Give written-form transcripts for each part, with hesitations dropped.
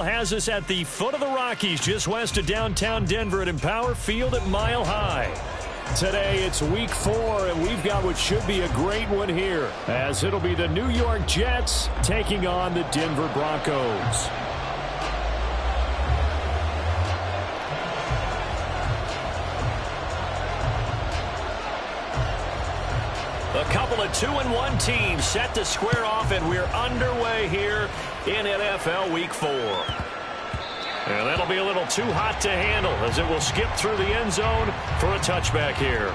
Has us at the foot of the Rockies, just west of downtown Denver at Empower Field at Mile High. Today it's week 4, and we've got what should be a great one here, as it'll be the New York Jets taking on the Denver Broncos. A couple of 2-1 teams set to square off, and we're underway here in NFL Week 4. And that'll be a little too hot to handle as it will skip through the end zone for a touchback here.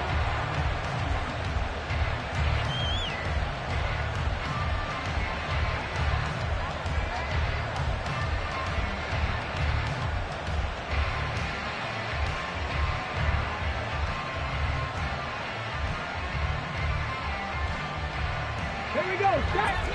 Here we go, set!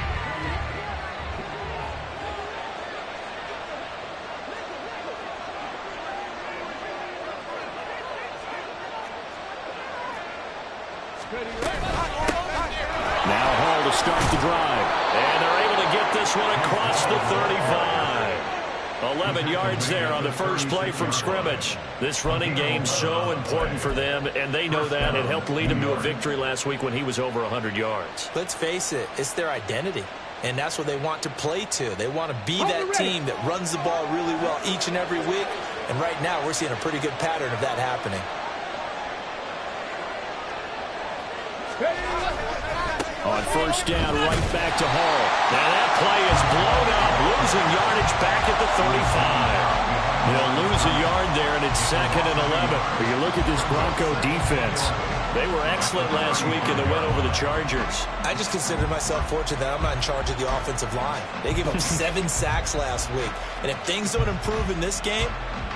Now Hall to start the drive. And they're able to get this one across the 35. 11 yards there on the first play from scrimmage. This running game's so important for them, and they know that. It helped lead them to a victory last week when he was over 100 yards. Let's face it, it's their identity, and that's what they want to play to. They want to be that team that runs the ball really well each and every week, and right now we're seeing a pretty good pattern of that happening. On first down, right back to Hall. Now that play is blown up, losing yardage back at the 35. He'll lose a yard there, and it's 2nd and 11. But you look at this Bronco defense. They were excellent last week in the win over the Chargers. I just consider myself fortunate that I'm not in charge of the offensive line. They gave up 7 sacks last week. And if things don't improve in this game,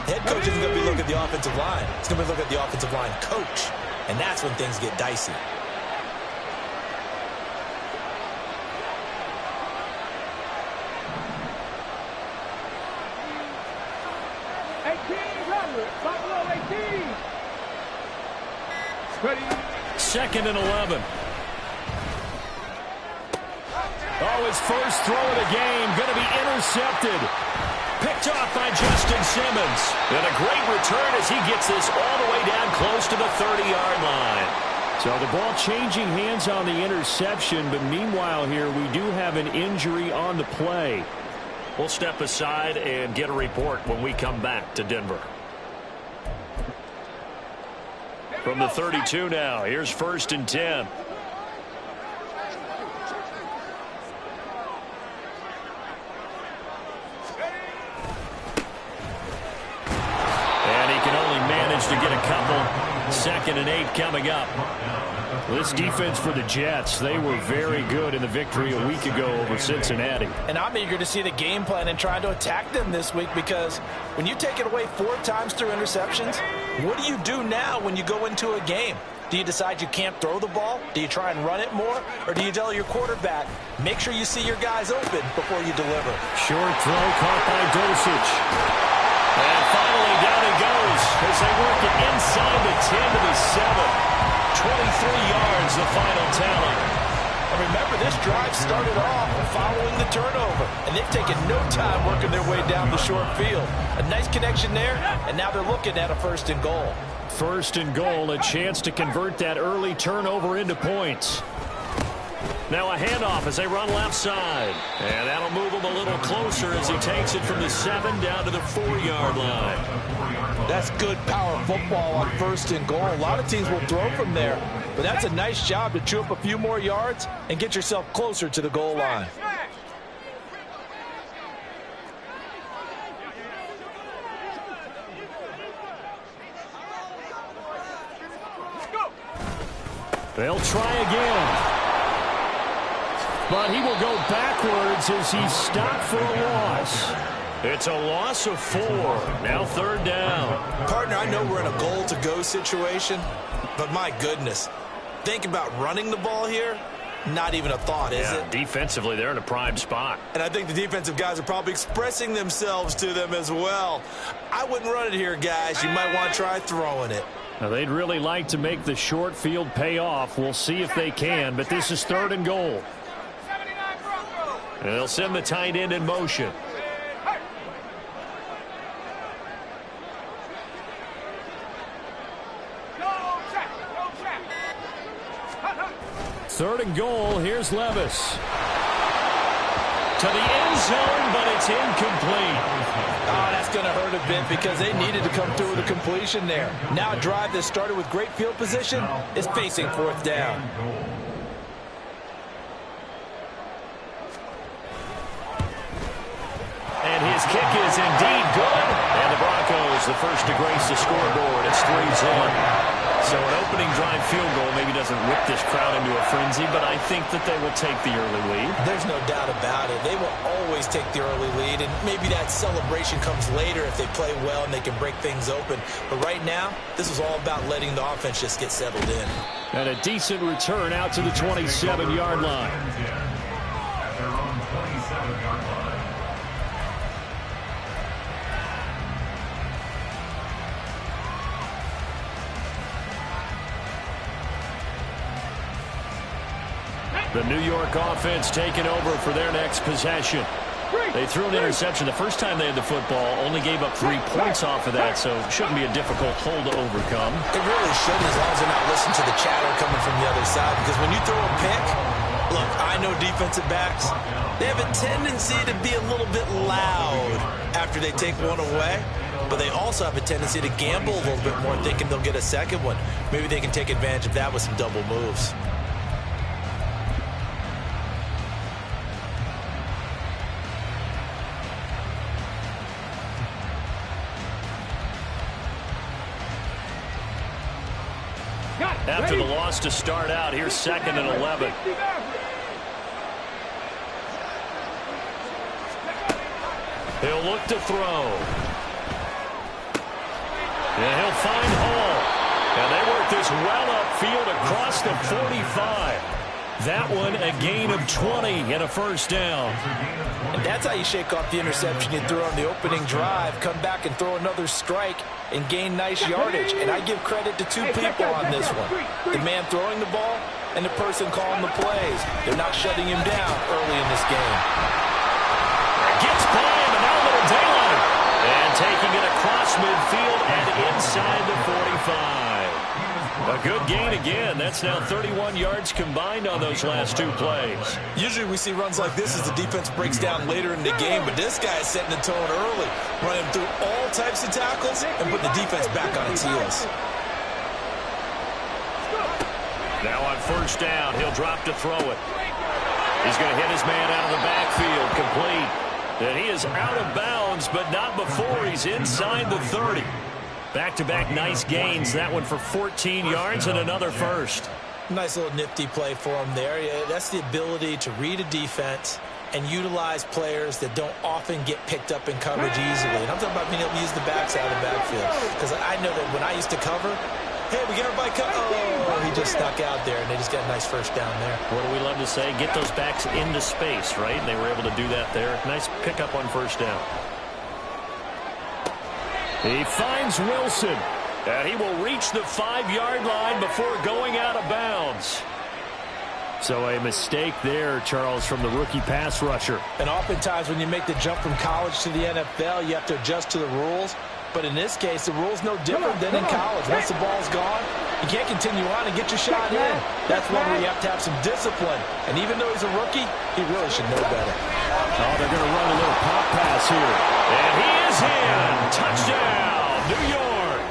the head coach isn't going to be looking at the offensive line. He's going to be looking at the offensive line coach. And that's when things get dicey. Second and 11. Oh, his first throw of the game going to be intercepted. Picked off by Justin Simmons. And a great return as he gets this all the way down close to the 30-yard line. So the ball changing hands on the interception, but meanwhile here we do have an injury on the play. We'll step aside and get a report when we come back to Denver. From the 32 now, here's 1st and 10. And he can only manage to get a couple. 2nd and 8 coming up. This defense for the Jets, they were very good in the victory a week ago over Cincinnati. And I'm eager to see the game plan and trying to attack them this week, because when you take it away 4 times through interceptions, what do you do now when you go into a game? Do you decide you can't throw the ball? Do you try and run it more? Or do you tell your quarterback, make sure you see your guys open before you deliver? Short throw caught by Dosich. And finally down it goes as they work it inside the 10 to the 7. 23 yards, the final tally. And remember, this drive started off following the turnover, and they've taken no time working their way down the short field. A nice connection there, and now they're looking at a 1st and goal. 1st and goal, a chance to convert that early turnover into points. Now a handoff as they run left side. And that'll move him a little closer as he takes it from the 7 down to the 4-yard line. That's good power football on 1st and goal. A lot of teams will throw from there, but that's a nice job to chew up a few more yards and get yourself closer to the goal line. They'll try again. But he will go backwards as he's stopped for a loss. It's a loss of 4. Now 3rd down. Partner, I know we're in a goal-to-go situation, but my goodness, think about running the ball here. Not even a thought, is it? Defensively, they're in a prime spot. And I think the defensive guys are probably expressing themselves to them as well. I wouldn't run it here, guys. You might want to try throwing it. Now, they'd really like to make the short field pay off. We'll see if they can, but this is 3rd and goal. And they'll send the tight end in motion. 3rd and goal. Here's Levis. To the end zone, but it's incomplete. Oh, that's going to hurt a bit because they needed to come through with a completion there. Now a drive that started with great field position is facing 4th down. And his kick is indeed good. And the Broncos, the first to grace the scoreboard. It's 3-0. So an opening drive field goal maybe doesn't whip this crowd into a frenzy, but I think that they will take the early lead. There's no doubt about it. They will always take the early lead, and maybe that celebration comes later if they play well and they can break things open. But right now, this is all about letting the offense just get settled in. And a decent return out to the 27-yard line. The New York offense taking over for their next possession. They threw an interception the first time they had the football, only gave up 3 points off of that, so it shouldn't be a difficult hole to overcome. It really shouldn't, as long as they're not listening to the chatter coming from the other side, because when you throw a pick, look, I know defensive backs, they have a tendency to be a little bit loud after they take one away, but they also have a tendency to gamble a little bit more, thinking they'll get a second one. Maybe they can take advantage of that with some double moves. After the loss to start out, here's 2nd and 11. He'll look to throw. And he'll find Hall. And they work this well upfield across the 45. That one a gain of 20 and a first down. And that's how you shake off the interception you threw on the opening drive, come back and throw another strike and gain nice yardage. And I give credit to 2 people on this one. The man throwing the ball and the person calling the plays. They're not shutting him down early in this game. Gets by him, and now a little daylight. And taking it across midfield and inside the 45. A good gain again. That's now 31 yards combined on those last 2 plays. Usually we see runs like this as the defense breaks down later in the game, but this guy is setting the tone early, running through all types of tackles and putting the defense back on its heels. Now on first down, he'll drop to throw it. He's going to hit his man out of the backfield, complete. And he is out of bounds, but not before he's inside the 30. Back-to-back nice gains. That one for 14 yards and another first. Nice little nifty play for him there. That's the ability to read a defense and utilize players that don't often get picked up in coverage easily. And I'm talking about being able to use the backside of the backfield. Because I know that when I used to cover, hey, we get everybody cut. Oh, he just snuck out there, and they just got a nice first down there. What do we love to say? Get those backs into space, right? And they were able to do that there. Nice pickup on first down. He finds Wilson, and he will reach the 5-yard line before going out of bounds. So a mistake there, Charles, from the rookie pass rusher. And oftentimes when you make the jump from college to the NFL, you have to adjust to the rules. But in this case, the rule's no different than in college. Once the ball's gone, you can't continue on and get your shot in. That's one where you have to have some discipline. And even though he's a rookie, he really should know better. Oh, they're going to run a little pop pass here. And he is in. Touchdown, New York.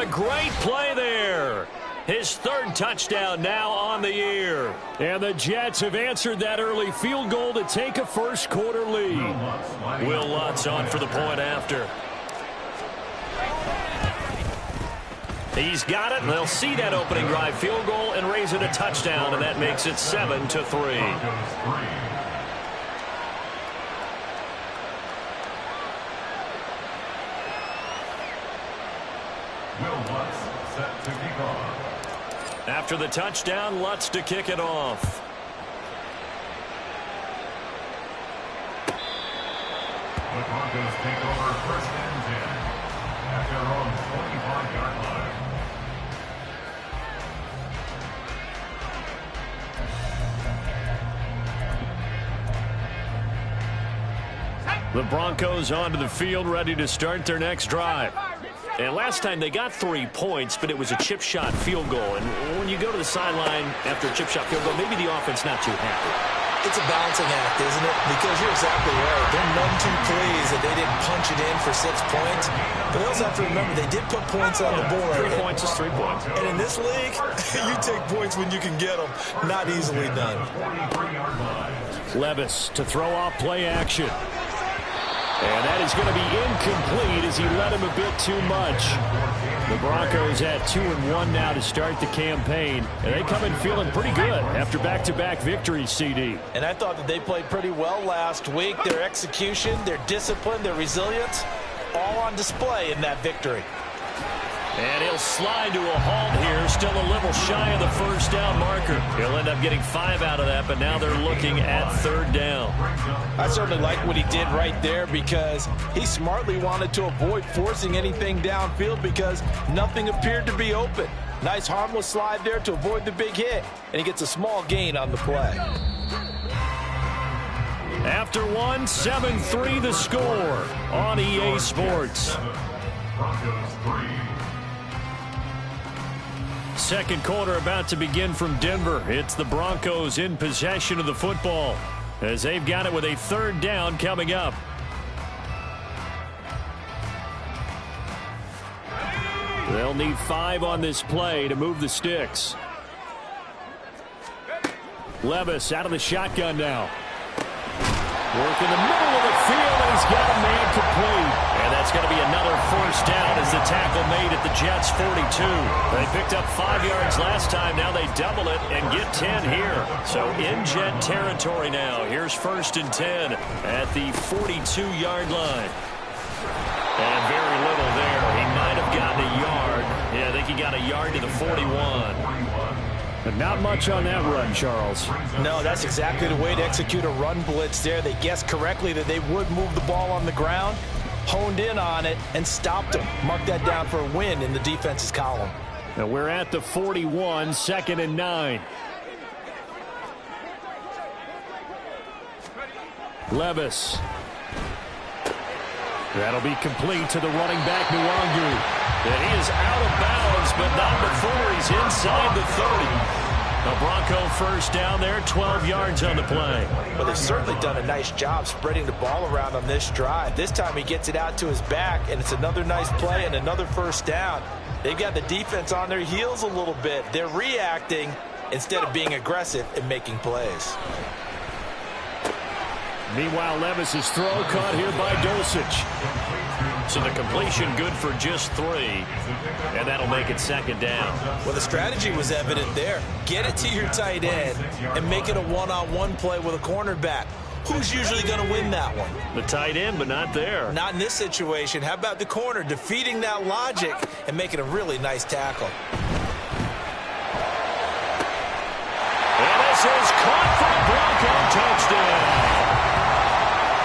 A great play there. His 3rd touchdown now on the year. And the Jets have answered that early field goal to take a first-quarter lead. Will Lutz on for the point after. He's got it, and they'll see that opening drive field goal and raise it a touchdown, and that makes it 7-3. After the touchdown, Lutz to kick it off. The Broncos take over 1st and 10 at their own 25-yard line. The Broncos onto the field, ready to start their next drive. And last time they got 3 points, but it was a chip shot field goal. And when you go to the sideline after a chip shot field goal, maybe the offense not too happy. It's a balancing act, isn't it? Because you're exactly right. They're none too pleased that they didn't punch it in for 6 points. But they also have to remember they did put points on the board. 3 points is 3 points. And in this league, you take points when you can get them. Not easily done. Levis to throw off play action. And that is going to be incomplete as he led him a bit too much. The Broncos at 2-1 now to start the campaign. And they come in feeling pretty good after back-to-back victories, CD. And I thought that they played pretty well last week. Their execution, their discipline, their resilience, all on display in that victory. And he'll slide to a halt here, still a little shy of the first down marker. He'll end up getting 5 out of that, but now they're looking at 3rd down. I certainly like what he did right there because he smartly wanted to avoid forcing anything downfield because nothing appeared to be open. Nice harmless slide there to avoid the big hit, and he gets a small gain on the play. After 1, 7-3 the score on EA Sports. Broncos 3. Second quarter about to begin from Denver. It's the Broncos in possession of the football as they've got it with a 3rd down coming up. They'll need 5 on this play to move the sticks. Levis out of the shotgun now. Work in the middle of the field, and he's got a man complete. And that's going to be another 1st down as the tackle made at the Jets' 42. They picked up 5 yards last time. Now they double it and get 10 here. So in Jet territory now. Here's 1st and 10 at the 42-yard line. And very little there. He might have gotten a yard. Yeah, I think he got a yard to the 41. But not much on that run, Charles. No, that's exactly the way to execute a run blitz there. They guessed correctly that they would move the ball on the ground, honed in on it, and stopped them. Mark that down for a win in the defense's column. Now we're at the 41, 2nd and 9. Levis. That'll be complete to the running back, Nwangu. And he is out of bounds, but not before he's inside the 30. The Bronco 1st down there, 12 yards on the play. Well, they've certainly done a nice job spreading the ball around on this drive. This time he gets it out to his back, and it's another nice play and another 1st down. They've got the defense on their heels a little bit. They're reacting instead of being aggressive and making plays. Meanwhile, Levis's throw caught here by Dulcich. So the completion good for just 3, and that'll make it 2nd down. Well, the strategy was evident there. Get it to your tight end and make it a one-on-one play with a cornerback. Who's usually going to win that one? The tight end, but not there. Not in this situation. How about the corner defeating that logic and making a really nice tackle? And this is caught for the Bronco touchdown.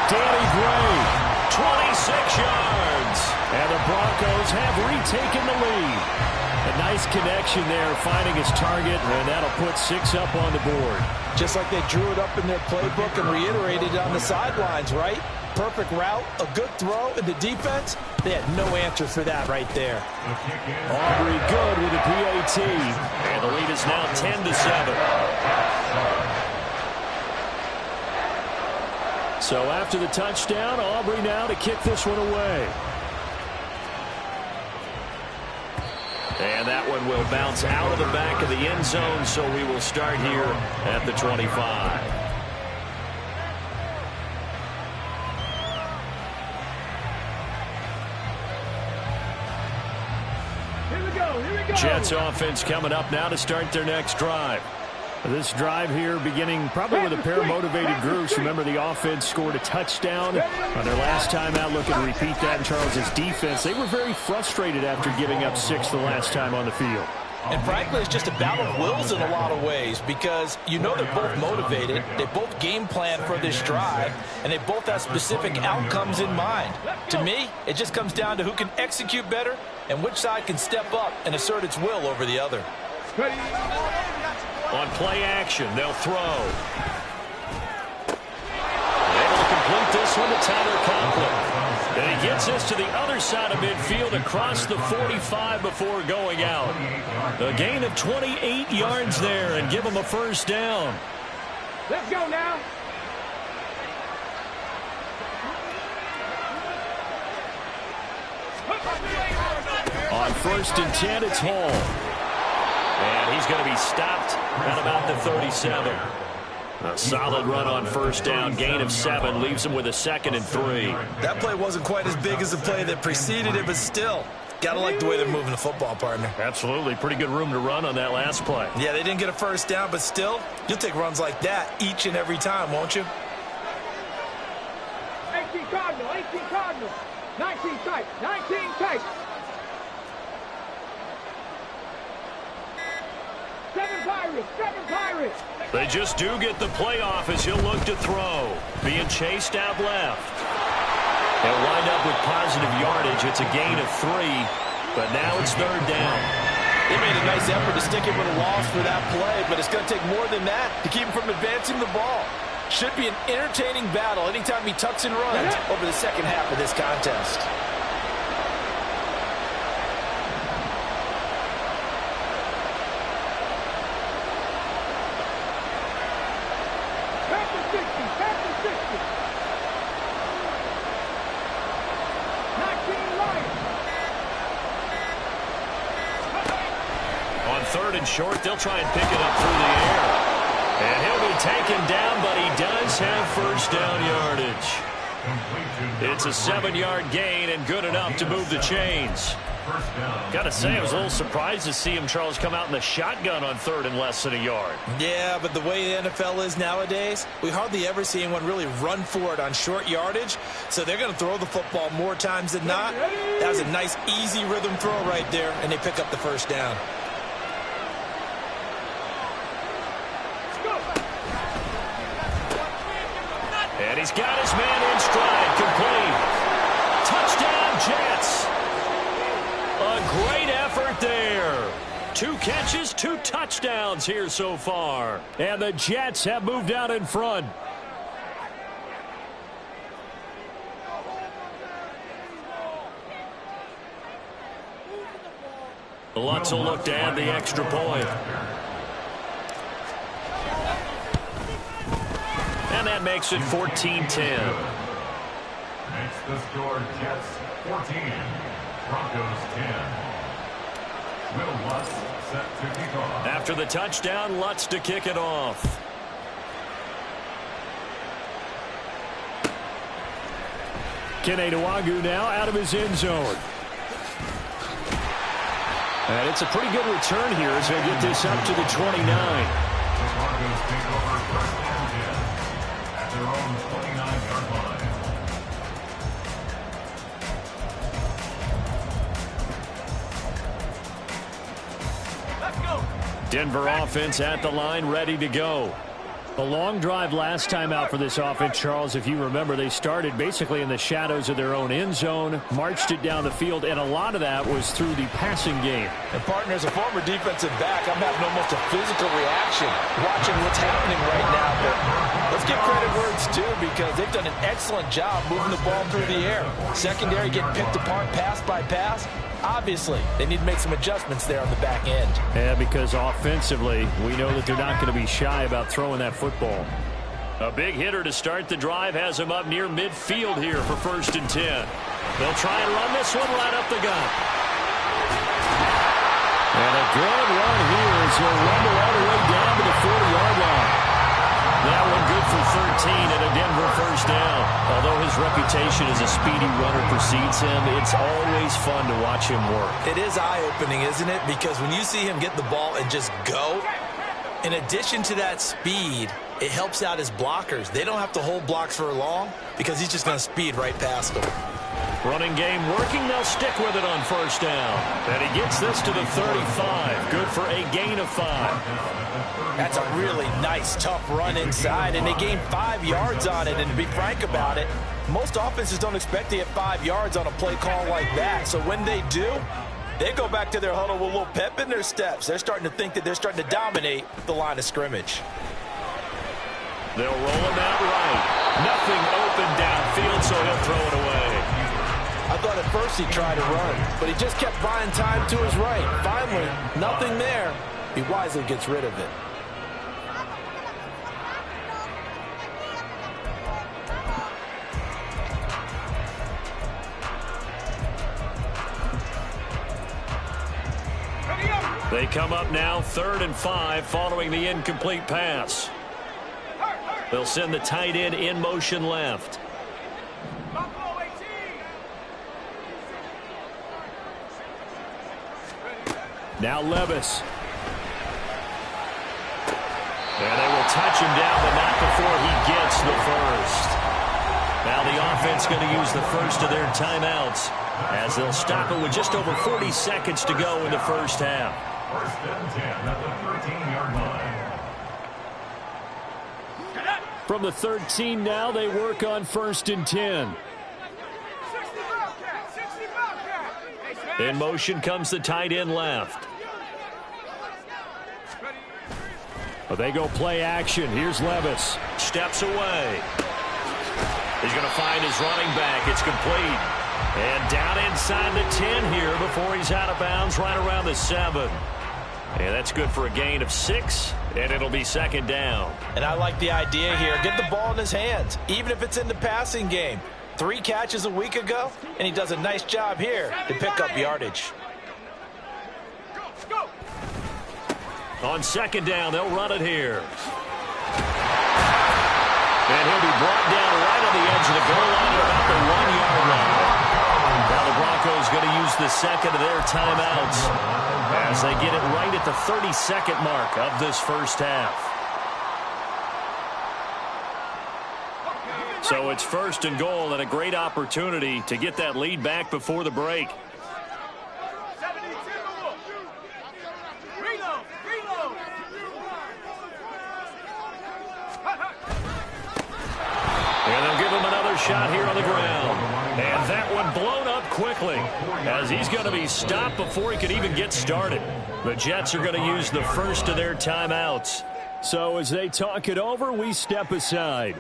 Danny Gray. 26 yards. And the Broncos have retaken the lead. A nice connection there, finding his target, and that'll put 6 up on the board. Just like they drew it up in their playbook and reiterated it on the sidelines, right? Perfect route, a good throw, and the defense, they had no answer for that right there. Aubrey good with a PAT. And the lead is now 10-7. So after the touchdown, Aubrey now to kick this one away. And that one will bounce out of the back of the end zone, so we will start here at the 25. Here we go. Jets offense coming up now to start their next drive. This drive here beginning probably with a pair of motivated groups. Remember, the offense scored a touchdown on their last time out. Looking to repeat that in Charles's defense. They were very frustrated after giving up 6 the last time on the field. And frankly, it's just a battle of wills in a lot of ways because you know they're both motivated. They both game plan for this drive, and they both have specific outcomes in mind. To me, it just comes down to who can execute better and which side can step up and assert its will over the other. On play action, they'll throw. Able to complete this one to Tyler Conklin. And he gets this to the other side of midfield across the 45 before going out. A gain of 28 yards there and give him a first down. Let's go now. On 1st and 10, it's Hall. And he's going to be stopped at about the 37. A solid run on first down. Gain of 7 leaves him with a 2nd and 3. That play wasn't quite as big as the play that preceded it, but still, gotta like the way they're moving the football, partner. Absolutely. Pretty good room to run on that last play. Yeah, they didn't get a first down, but still, you'll take runs like that each and every time, won't you? 18 Cardinal, 18 Cardinal. 19 tight, 19 tight. 7 Pirates, 7 Pirates. They just do get the playoff as he'll look to throw. Being chased out left. They'll wind up with positive yardage. It's a gain of 3, but now it's 3rd down. They made a nice effort to stick it with a loss for that play, but it's going to take more than that to keep him from advancing the ball. Should be an entertaining battle anytime he tucks and runs over the second half of this contest. On 3rd and short, they'll try and pick it up through the air. And he'll be taken down, but he does have first down yardage. It's a 7-yard gain and good enough to move the chains. Got to say, I was a little surprised to see him, Charles, come out in the shotgun on 3rd and less than a yard. Yeah, but the way the NFL is nowadays, we hardly ever see anyone really run for it on short yardage. So they're going to throw the football more times than not. That was a nice, easy rhythm throw right there, and they pick up the first down. And he's got his man in stride, complete. Touchdown, Jets. A great effort there. 2 catches, 2 touchdowns here so far. And the Jets have moved out in front. Lutz will look to add the extra point. And that makes it 14-10. Makes the score Jets 14, Broncos 10. Will Lutz set to kick off. After the touchdown, Lutz to kick it off. Kene Nwangwu now out of his end zone. And it's a pretty good return here as they get this up to the 29. The Broncos take over 1st and 10 at their own 29-yard line. Let's go. Denver offense at the line, ready to go. A long drive last time out for this offense, Charles. If you remember, they started basically in the shadows of their own end zone, marched it down the field, and a lot of that was through the passing game. And, partner, as a former defensive back, I'm having almost a physical reaction watching what's happening right now. But let's give credit where it's due because they've done an excellent job moving the ball through the air. Secondary getting picked apart pass by pass. Obviously, they need to make some adjustments there on the back end. Yeah, because offensively, we know that they're not going to be shy about throwing that football. A big hitter to start the drive has him up near midfield here for 1st and 10. They'll try and run this one right up the gut. And a good run here as he'll rumble all the way down to the 40-yard line. That one good for 13 and a Denver first down. Although his reputation as a speedy runner precedes him, it's always fun to watch him work. It is eye-opening, isn't it? Because when you see him get the ball and just go, in addition to that speed, it helps out his blockers. They don't have to hold blocks for long because he's just going to speed right past them. Running game working. They'll stick with it on first down. And he gets this to the 35. Good for a gain of 5. That's a really nice, tough run inside, and they gained 5 yards on it. And to be frank about it, most offenses don't expect to get 5 yards on a play call like that. So when they do, they go back to their huddle with a little pep in their steps. They're starting to think that they're starting to dominate the line of scrimmage. They'll roll him out right. Nothing open downfield, so he'll throw it away. first he tried to run, but he just kept buying time to his right. Finally, nothing there. He wisely gets rid of it. They come up now 3rd and 5 following the incomplete pass. They'll send the tight end in motion left. Now Levis. And they will touch him down, but not before he gets the first. Now the offense going to use the first of their timeouts as they'll stop it with just over 40 seconds to go in the first half. 1st and 10 at the 13-yard line. From the 13 now, they work on 1st and 10. In motion comes the tight end left. But they go play action. Here's Levis. Steps away. He's going to find his running back. It's complete. And down inside the 10 here before he's out of bounds right around the 7. And that's good for a gain of 6, and it'll be 2nd down. And I like the idea here. Get the ball in his hands, even if it's in the passing game. 3 catches a week ago, and he does a nice job here to pick up yardage. On 2nd down, they'll run it here. And he'll be brought down right on the edge of the goal line at about the 1-yard line. Now the Broncos going to use the second of their timeouts as they get it right at the 32nd mark of this first half. So it's 1st and goal and a great opportunity to get that lead back before the break. And they'll give him another shot here on the ground. And that one blown up quickly as he's going to be stopped before he could even get started. The Jets are going to use the first of their timeouts. So as they talk it over, we step aside.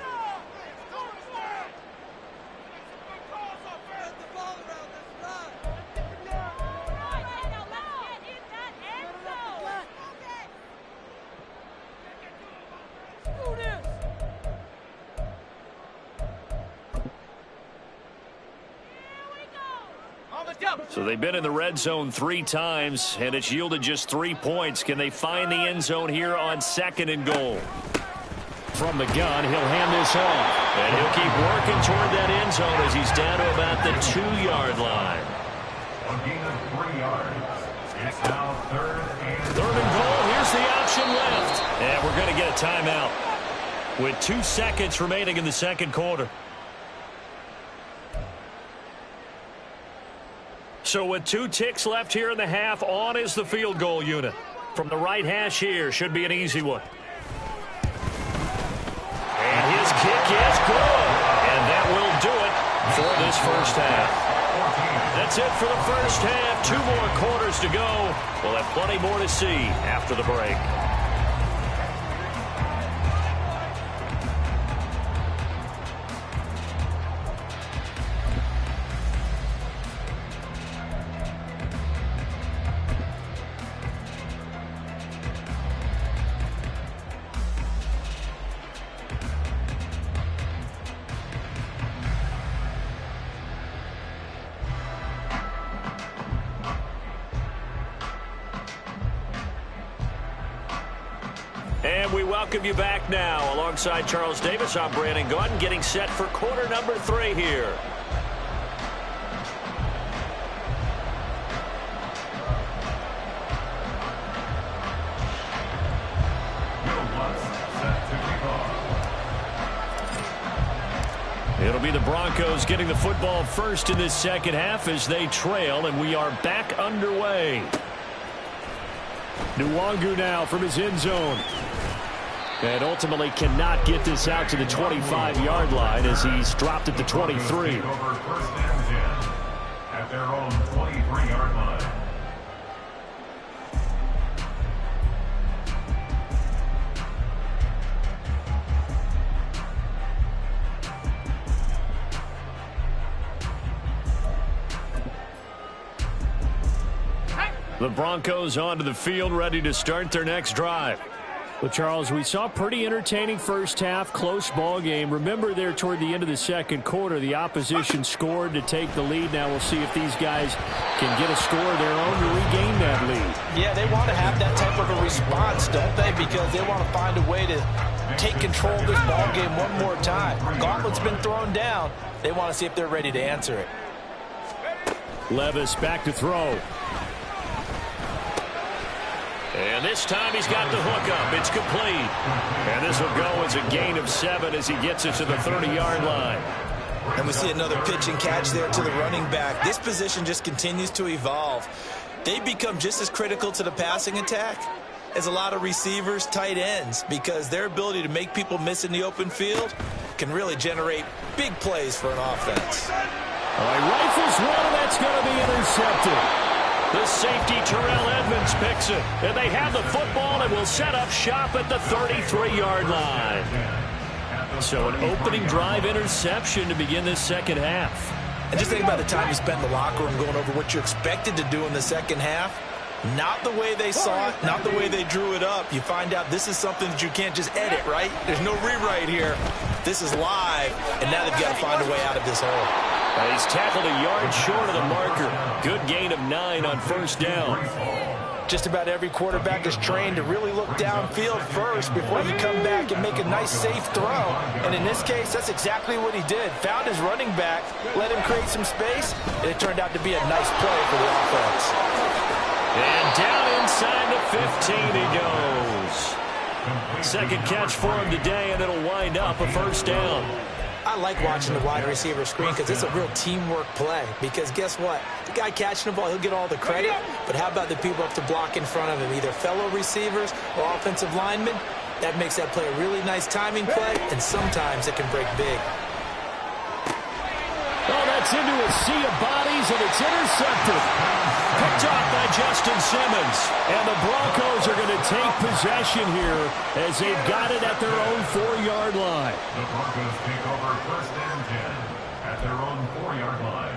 So they've been in the red zone 3 times, and it's yielded just 3 points. Can they find the end zone here on 2nd and goal? From the gun, he'll hand this off. And he'll keep working toward that end zone as he's down to about the 2-yard line. A gain of 3 yards. It's now 3rd and 3rd and goal. Here's the option left. And we're going to get a timeout with 2 seconds remaining in the 2nd quarter. So with 2 ticks left here in the half, on is the field goal unit. From the right hash here, should be an easy one. And his kick is good. And that will do it for this first half. That's it for the first half. 2 more quarters to go. We'll have plenty more to see after the break. And we welcome you back now. Alongside Charles Davis, I'm Brandon Gaudin, getting set for quarter number 3 here. It'll be the Broncos getting the football first in this second half as they trail, and we are back underway. Nwangu now from his end zone. And ultimately cannot get this out to the 25-yard line as he's dropped at the 23. Over 1st and 10 at their own 23-yard line. The Broncos onto the field, ready to start their next drive. Well, Charles, we saw a pretty entertaining first half, close ball game. Remember there toward the end of the second quarter, the opposition scored to take the lead. Now we'll see if these guys can get a score of their own to regain that lead. Yeah, they want to have that type of a response, don't they? Because they want to find a way to take control of this ball game one more time. Gauntlet's been thrown down. They want to see if they're ready to answer it. Levis back to throw. And this time he's got the hook up. It's complete. And this will go as a gain of 7 as he gets it to the 30-yard line. And we see another pitch and catch there to the running back. This position just continues to evolve. They become just as critical to the passing attack as a lot of receivers, tight ends, because their ability to make people miss in the open field can really generate big plays for an offense. All right, rifles one, and that's going to be intercepted. The safety, Terrell Edmonds, picks it. And they have the football and will set up shop at the 33-yard line. So an opening drive interception to begin this second half. And just think about the time you spent in the locker room going over what you expected to do in the second half. Not the way they saw it, not the way they drew it up. You find out this is something that you can't just edit, right? There's no rewrite here. This is live, and now they've got to find a way out of this hole. He's tackled a yard short of the marker. Good gain of 9 on first down. Just about every quarterback is trained to really look downfield first before you come back and make a nice, safe throw. And in this case, that's exactly what he did. Found his running back, let him create some space, and it turned out to be a nice play for the offense. And down inside the 15 he goes. Second catch for him today, and it'll wind up a first down. I like watching the wide receiver screen because it's a real teamwork play. Because guess what? The guy catching the ball, he'll get all the credit. But how about the people up to block in front of him, either fellow receivers or offensive linemen? That makes that play a really nice timing play, and sometimes it can break big. Oh, that's into a sea of bodies, and it's intercepted. Picked off by Justin Simmons. And the Broncos are going to take possession here as they've got it at their own 4-yard line. The Broncos take over first and 10 at their own 4-yard line.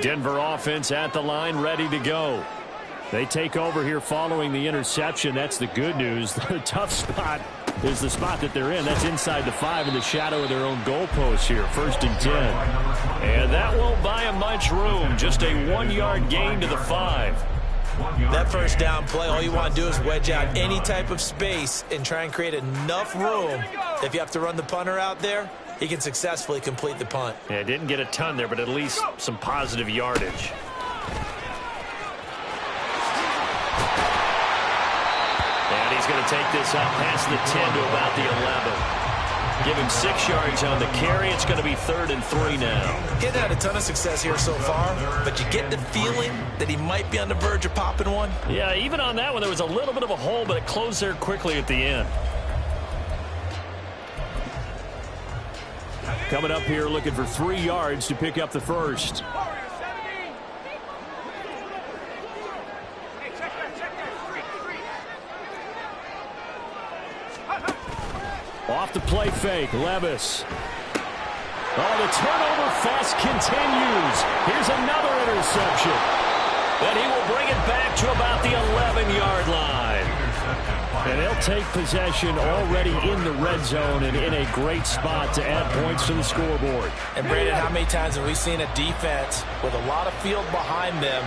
Denver offense at the line, ready to go. They take over here following the interception. That's the good news. The tough spot is the spot that they're in. That's inside the 5 in the shadow of their own goalpost here. First and 10. And that won't buy them much room. Just a 1-yard gain to the 5. That first down play, all you want to do is wedge out any type of space and try and create enough room. If you have to run the punter out there, he can successfully complete the punt. Yeah, didn't get a ton there, but at least some positive yardage. And he's going to take this up past the 10 to about the 11. Give him 6 yards on the carry. It's going to be 3rd and 3 now. Getting had a ton of success here so far, but you get the feeling that he might be on the verge of popping one. Yeah, even on that one, there was a little bit of a hole, but it closed there quickly at the end. Coming up here looking for 3 yards to pick up the first. Off the play fake, Levis. Oh, the turnover fest continues. Here's another interception. Then he will bring it back to about the 11-yard line. And they'll take possession already in the red zone and in a great spot to add points to the scoreboard. And Brandon, how many times have we seen a defense with a lot of field behind them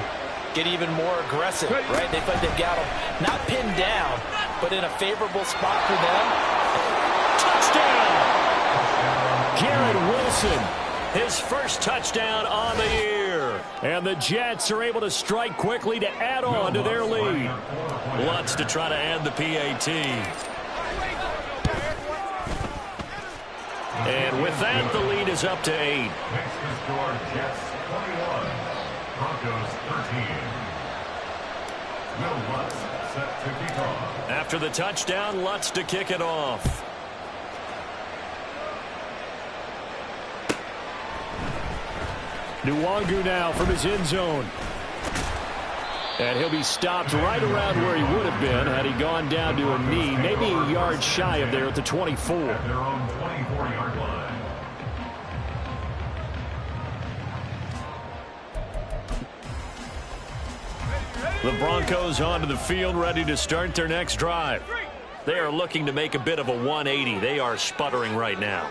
get even more aggressive, right? They feel like they've got them not pinned down, but in a favorable spot for them. Touchdown! Garrett Wilson, his first touchdown on the year. And the Jets are able to strike quickly to add on to their lead. Lutz to try to add the PAT. And with that, the lead is up to 8. Makes the score Jets 21, Broncos 13. Will Lutz set to kick off. After the touchdown, Lutz to kick it off. Nwangu now from his end zone. And he'll be stopped right around where he would have been had he gone down to a knee, maybe a yard shy of there at the 24. At their own 24-yard line. The Broncos onto the field, ready to start their next drive. They are looking to make a bit of a 180. They are sputtering right now.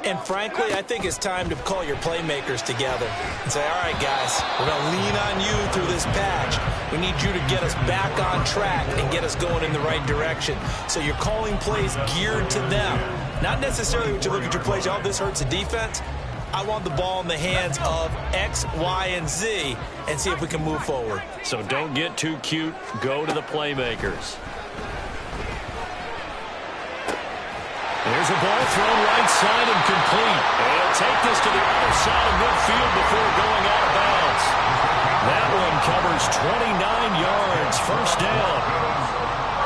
And frankly, I think it's time to call your playmakers together and say, all right, guys, we're going to lean on you through this patch. We need you to get us back on track and get us going in the right direction. So you're calling plays geared to them. Not necessarily when you look at your plays, oh, this hurts the defense. I want the ball in the hands of X, Y, and Z and see if we can move forward. So don't get too cute. Go to the playmakers. There's a ball thrown right side and complete. And he'll take this to the other side of midfield before going out of bounds. That one covers 29 yards. First down.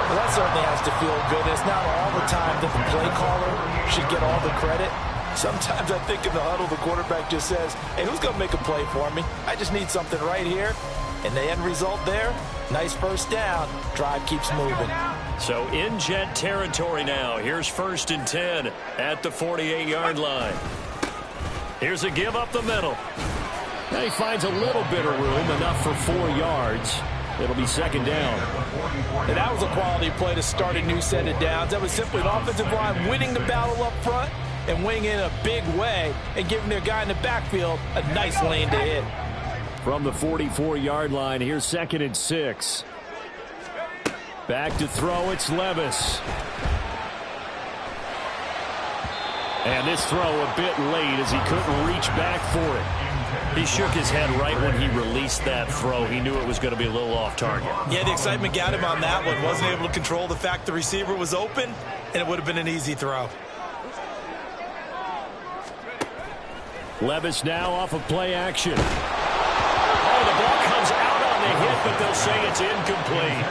Well, that certainly has to feel good. It's not all the time that the play caller should get all the credit. Sometimes I think in the huddle, the quarterback just says, hey, who's going to make a play for me? I just need something right here. And the end result there, nice first down. Drive keeps moving. So in Jet territory now. Here's 1st and 10 at the 48-yard line. Here's a give up the middle. Now he finds a little bit of room, enough for 4 yards. It'll be 2nd down. And that was a quality play to start a new set of downs. That was simply an offensive line winning the battle up front and winning in a big way and giving their guy in the backfield a nice lane to hit. From the 44-yard line, here's 2nd and 6. Back to throw, it's Levis. And this throw a bit late as he couldn't reach back for it. He shook his head right when he released that throw. He knew it was going to be a little off target. Yeah, the excitement got him on that one. Wasn't able to control the fact the receiver was open, and it would have been an easy throw. Levis now off of play action. Oh, the ball comes out on the hit, but they'll say it's incomplete.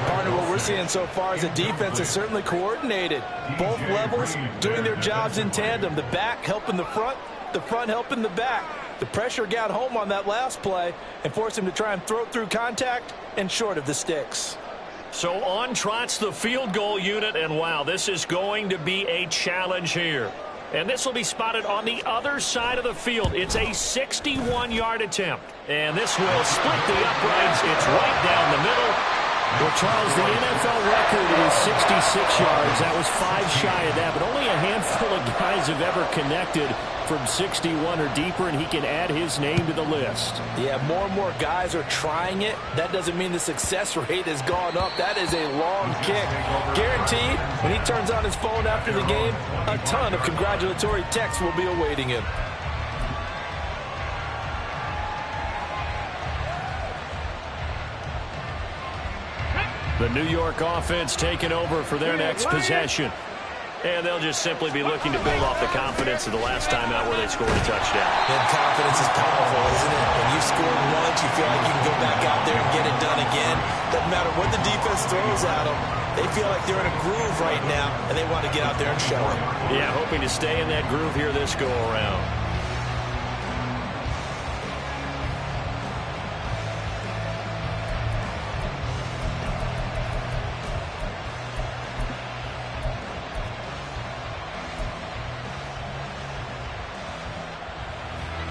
Partner, what we're seeing so far is a defense is certainly coordinated. Both levels doing their jobs in tandem. The back helping the front helping the back. The pressure got home on that last play and forced him to try and throw through contact and short of the sticks. So on trots the field goal unit, and wow, this is going to be a challenge here. And this will be spotted on the other side of the field. It's a 61-yard attempt. And this will split the uprights. It's right down the middle. Well, Charles, the NFL record is 66 yards. That was 5 shy of that, but only a handful of guys have ever connected from 61 or deeper, and he can add his name to the list. Yeah, more and more guys are trying it. That doesn't mean the success rate has gone up. That is a long kick. Guaranteed, when he turns on his phone after the game, a ton of congratulatory texts will be awaiting him. The New York offense taking over for their next possession. And they'll just simply be looking to build off the confidence of the last time out where they scored a touchdown. And confidence is powerful, isn't it? When you score once, you feel like you can go back out there and get it done again. Doesn't matter what the defense throws at them. They feel like they're in a groove right now, and they want to get out there and show it. Yeah, hoping to stay in that groove here this go-around.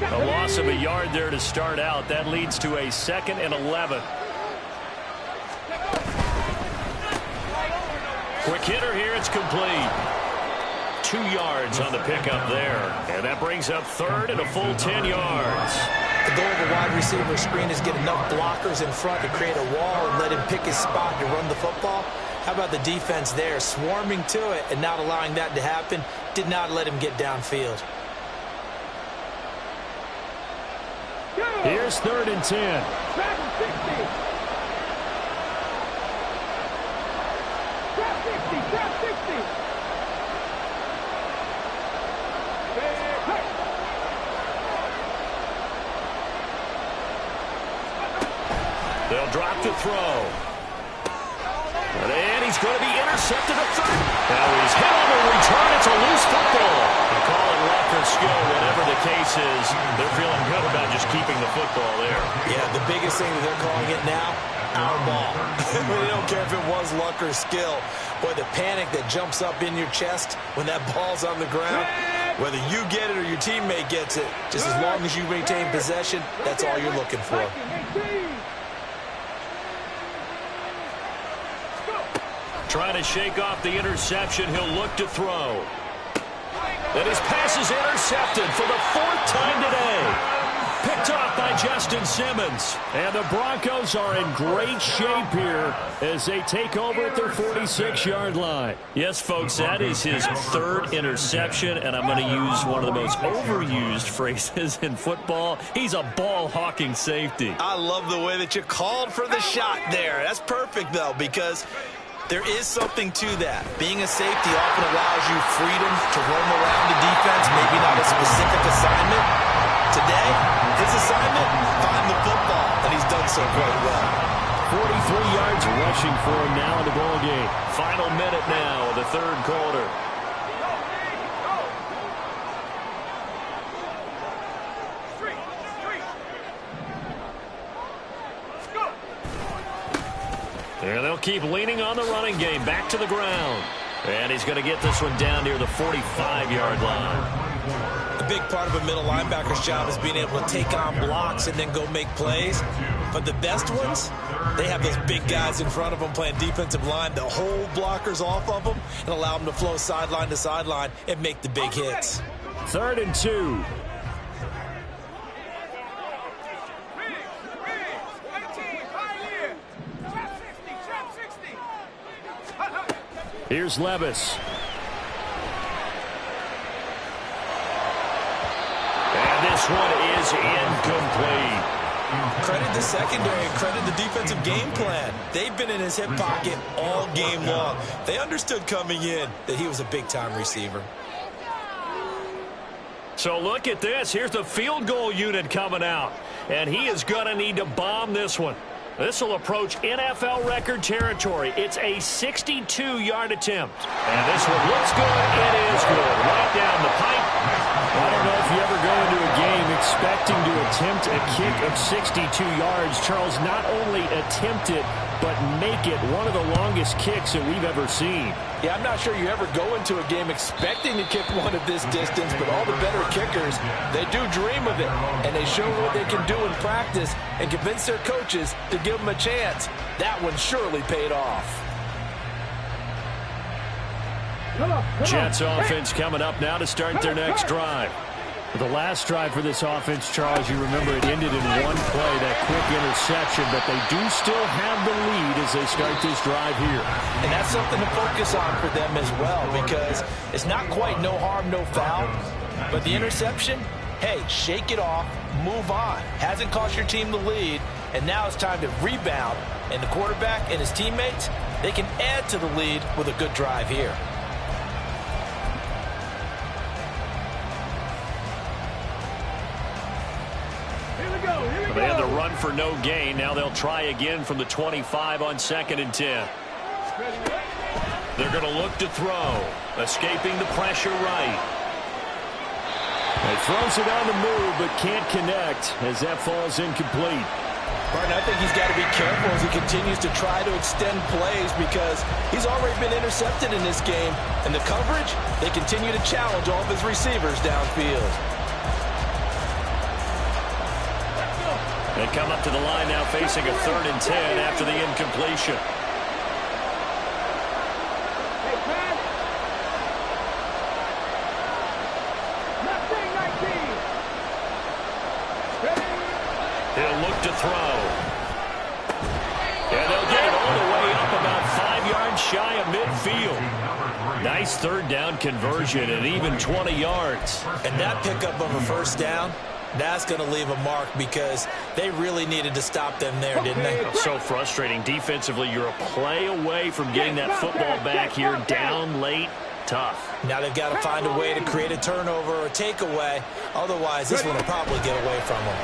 A loss of a yard there to start out. That leads to a 2nd and 11. Quick hitter here. It's complete. 2 yards on the pickup there. And that brings up 3rd and a full 10 yards. The goal of a wide receiver screen is get enough blockers in front to create a wall and let him pick his spot to run the football. How about the defense there, swarming to it and not allowing that to happen? Did not let him get downfield. Here's 3rd and 10. 760. They'll drop to throw. And he's going to be intercepted at 3rd. Now he's hit on the return. It's a loose football. They call it luck or skill, whatever the case is they're feeling good about just keeping the football there. Yeah, the biggest thing that they're calling it now, our ball. They don't care if it was luck or skill. Boy, the panic that jumps up in your chest when that ball's on the ground, whether you get it or your teammate gets it, just as long as you maintain possession, that's all you're looking for. Trying to shake off the interception. He'll look to throw. And his pass is intercepted for the 4th time today. Picked off by Justin Simmons. And the Broncos are in great shape here as they take over at their 46-yard line. Yes, folks, that is his 3rd interception, and I'm going to use one of the most overused phrases in football. He's a ball-hawking safety. I love the way that you called for the shot there. That's perfect, though, because there is something to that. Being a safety often allows you freedom to roam around the defense, maybe not a specific assignment. Today, his assignment, find the football, and he's done so quite well. 43 yards rushing for him now in the ball game. Final minute now of the 3rd quarter. And they'll keep leaning on the running game. Back to the ground. And he's going to get this one down near the 45-yard line. A big part of a middle linebacker's job is being able to take on blocks and then go make plays. But the best ones, they have those big guys in front of them playing defensive line to hold blockers off of them and allow them to flow sideline to sideline and make the big hits. 3rd and 2. Here's Levis. And this one is incomplete. Credit the secondary, credit the defensive game plan. They've been in his hip pocket all game long. They understood coming in that he was a big-time receiver. So look at this. Here's the field goal unit coming out. And he is going to need to bomb this one. This will approach NFL record territory. It's a 62-yard attempt. And this one looks good. It is good. Right down the pipe. I don't know if you ever go into a game expecting to attempt a kick of 62 yards. Charles, not only attempt it, but make it one of the longest kicks that we've ever seen. Yeah, I'm not sure you ever go into a game expecting to kick one of this distance, but all the better kickers, they do dream of it, and they show what they can do in practice and convince their coaches to give them a chance. That one surely paid off. Jets offense coming up now to start their next drive. The last drive for this offense, Charles, you remember it ended in one play, that quick interception, but they do still have the lead as they start this drive here. And that's something to focus on for them as well, because it's not quite no harm, no foul, but the interception, hey, shake it off, move on. Hasn't cost your team the lead, and now it's time to rebound, and the quarterback and his teammates, they can add to the lead with a good drive here. They had the run for no gain. Now they'll try again from the 25 on 2nd and 10. They're going to look to throw. Escaping the pressure right. He throws it on the move, but can't connect as that falls incomplete. Martin, I think he's got to be careful as he continues to try to extend plays because he's already been intercepted in this game. And the coverage, they continue to challenge all of his receivers downfield. They come up to the line now facing a 3rd and 10 after the incompletion. He'll look to throw. And they'll get it all the way up about 5 yards shy of midfield. Nice 3rd down conversion and even 20 yards. And that pickup of a 1st down, that's going to leave a mark because they really needed to stop them there, didn't they? So frustrating. Defensively, you're a play away from getting that football back here down late. Tough. Now they've got to find a way to create a turnover or a takeaway. Otherwise, this one will probably get away from them.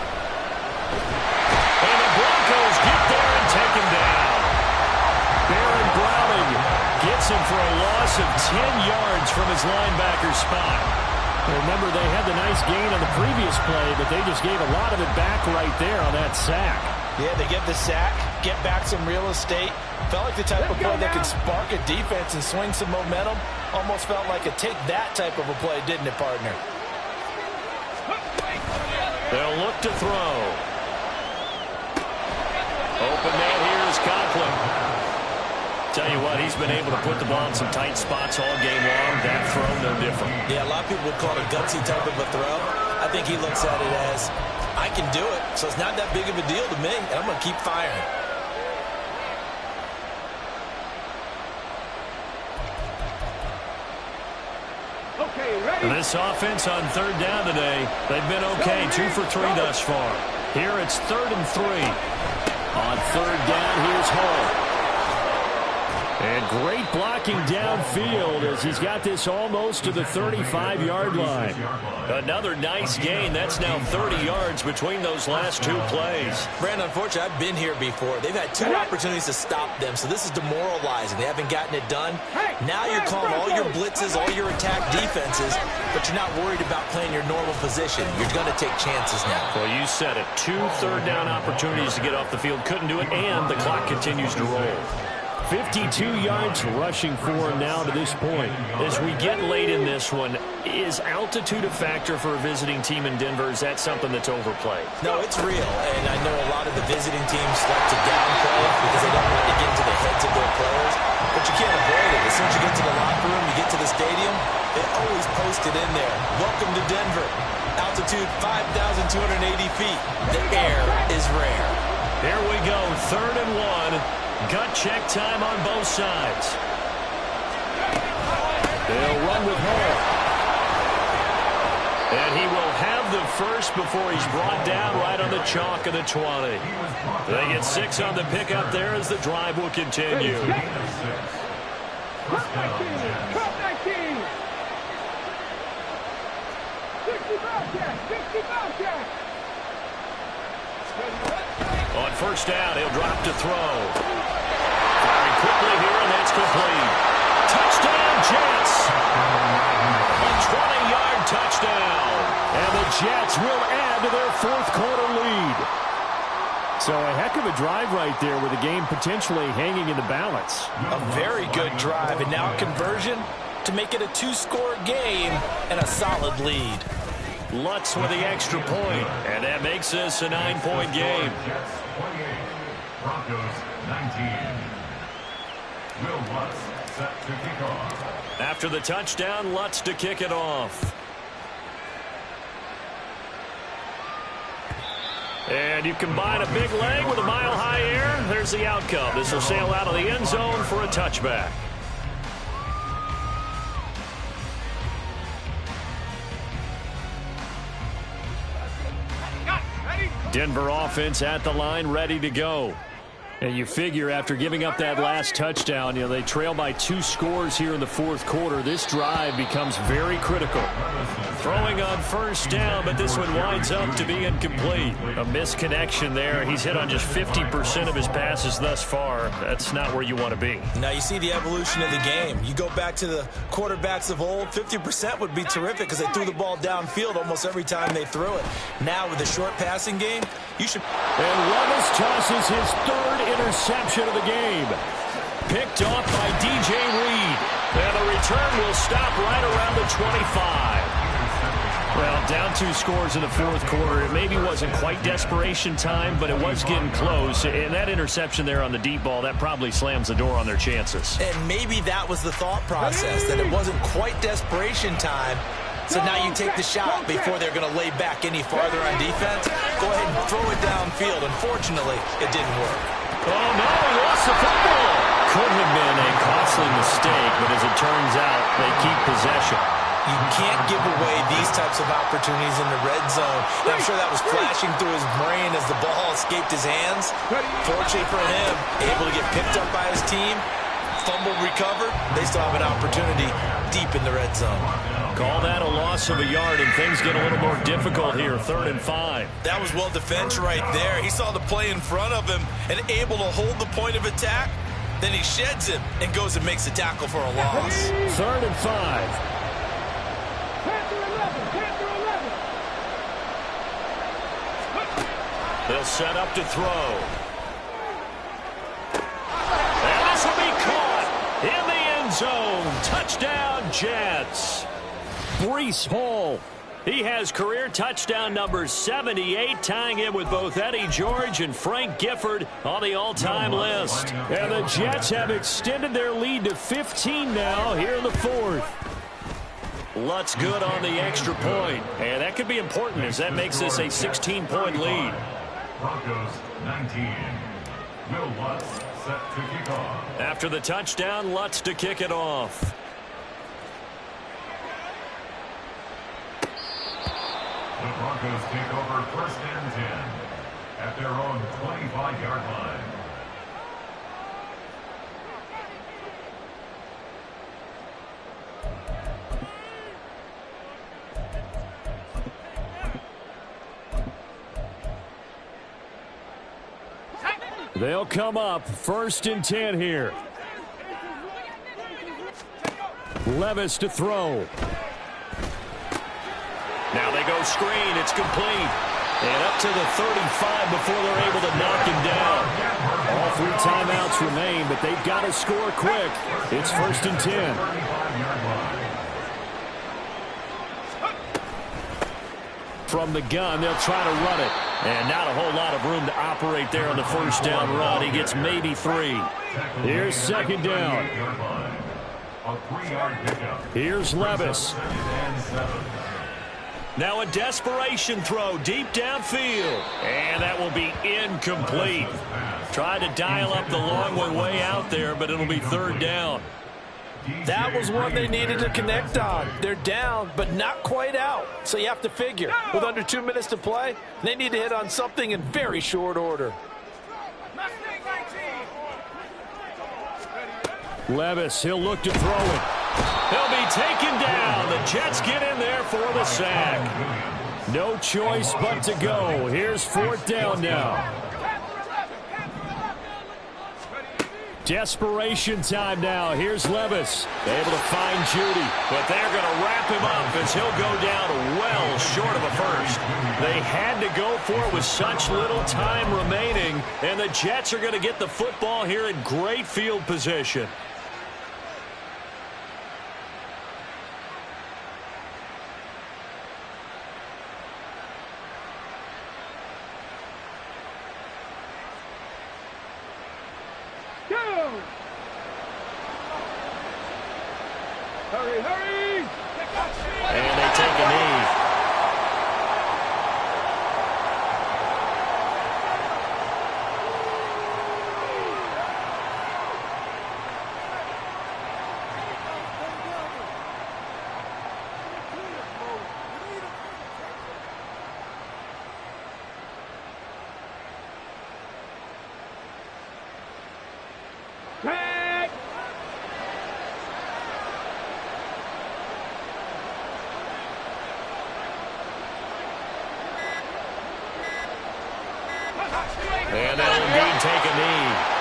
And the Broncos get there and take him down. Baron Browning gets him for a loss of 10 yards from his linebacker spot. Remember, they had the nice gain on the previous play, but they just gave a lot of it back right there on that sack. Yeah, they get the sack, get back some real estate. Felt like the type of play that could spark a defense and swing some momentum. Almost felt like a take-that type of a play, didn't it, partner? They'll look to throw. Open man here is Conklin. Tell you what, he's been able to put the ball in some tight spots all game long. That throw, no different. Yeah, a lot of people would call it a gutsy type of a throw. I think he looks at it as, I can do it, so it's not that big of a deal to me, and I'm going to keep firing. Okay, ready? This offense on third down today, they've been okay, 2 for 3 thus far. Here it's 3rd and 3. On third down, here's Hall. And great blocking downfield as he's got this almost to the 35-yard line. Another nice gain. That's now 30 yards between those last 2 plays. Brandon, unfortunately, I've been here before. They've had 2 opportunities to stop them, so this is demoralizing. They haven't gotten it done. Now you're calling all your blitzes, all your attack defenses, but you're not worried about playing your normal position. You're going to take chances now. Well, you said it. 2 third-down opportunities to get off the field. Couldn't do it, and the clock continues to roll. 52 yards rushing for him now to this point. As we get late in this one, is altitude a factor for a visiting team in Denver? Is that something that's overplayed? No, it's real, and I know a lot of the visiting teams like to downplay it because they don't want to get into the heads of their players, but you can't avoid it. As soon as you get to the locker room, you get to the stadium, they always post it in there. Welcome to Denver. Altitude 5,280 feet. The air is rare. Here we go, 3rd and 1. Gut check time on both sides. They'll run with Hall. And he will have the first before he's brought down right on the chalk of the 20. They get 6 on the pickup there as the drive will continue. Cut 19. 60 Bobcat. 60 Bobcat. On first down, he'll drop to throw. Firing quickly here, and that's complete. Touchdown, Jets. A 20-yard touchdown. And the Jets will add to their 4th quarter lead. So a heck of a drive right there with the game potentially hanging in the balance. A very good drive, and now a conversion to make it a 2-score game and a solid lead. Lutz with the extra point, and that makes this a 9-point game. Jets 28, Broncos 19. Will Lutz set to kick off. After the touchdown, Lutz to kick it off. And you combine a big leg with a mile-high air, there's the outcome. This will sail out of the end zone for a touchback. Denver offense at the line, ready to go. And you figure after giving up that last touchdown, they trail by 2 scores here in the 4th quarter. This drive becomes very critical. Throwing on first down, but this one winds up to be incomplete. A misconnection there. He's hit on just 50% of his passes thus far. That's not where you want to be. Now you see the evolution of the game. You go back to the quarterbacks of old, 50% would be terrific because they threw the ball downfield almost every time they threw it. Now with the short passing game, you should... And Levis tosses his 3rd interception of the game. Picked off by DJ Reed. And the return will stop right around the 25. Well, down 2 scores in the 4th quarter. It maybe wasn't quite desperation time, but it was getting close. And that interception there on the deep ball, that probably slams the door on their chances. And maybe that was the thought process, that it wasn't quite desperation time. So now you take the shot before they're going to lay back any farther on defense. Go ahead and throw it downfield. Unfortunately, it didn't work. Oh, no, he lost the football. Could have been a costly mistake, but as it turns out, they keep possession. You can't give away these types of opportunities in the red zone. And I'm sure that was flashing through his brain as the ball escaped his hands. Fortunately for him, able to get picked up by his team, fumble recovered. They still have an opportunity deep in the red zone. Call that a loss of a yard, and things get a little more difficult here, 3rd and 5. That was well defense right there. He saw the play in front of him and able to hold the point of attack. Then he sheds him and goes and makes a tackle for a loss. 3rd and 5. They'll set up to throw. And this will be caught in the end zone. Touchdown, Jets. Breece Hall. He has career touchdown number 78, tying him with both Eddie George and Frank Gifford on the all-time list. And the Jets have extended their lead to 15 now here in the fourth. Lutz good on the extra point. And that could be important as that makes this a 16-point lead. Broncos 19. Will Lutz set to kick off. After the touchdown, Lutz to kick it off. The Broncos take over 1st and 10 at their own 25-yard line. They'll come up 1st and 10 here. Levis to throw. Now they go screen. It's complete. And up to the 35 before they're able to knock him down. All 3 timeouts remain, but they've got to score quick. It's 1st and 10. From the gun, they'll try to run it. And not a whole lot of room to operate there on the 1st down run. He gets maybe 3. Here's 2nd down. Here's Levis. Now a desperation throw deep downfield. And that will be incomplete. Tried to dial up the long one way out there, but it'll be 3rd down. That was one they needed to connect on. They're down, but not quite out. So you have to figure, with under 2 minutes to play, they need to hit on something in very short order. Levis, he'll look to throw it. He'll be taken down. The Jets get in there for the sack. No choice but to go. Here's 4th down now. Desperation time now. Here's Levis. Able to find Judy. But they're going to wrap him up as he'll go down well short of a first. They had to go for it with such little time remaining. And the Jets are going to get the football here in great field position. Hurry, hurry! And they take a knee. And they'll indeed take a knee.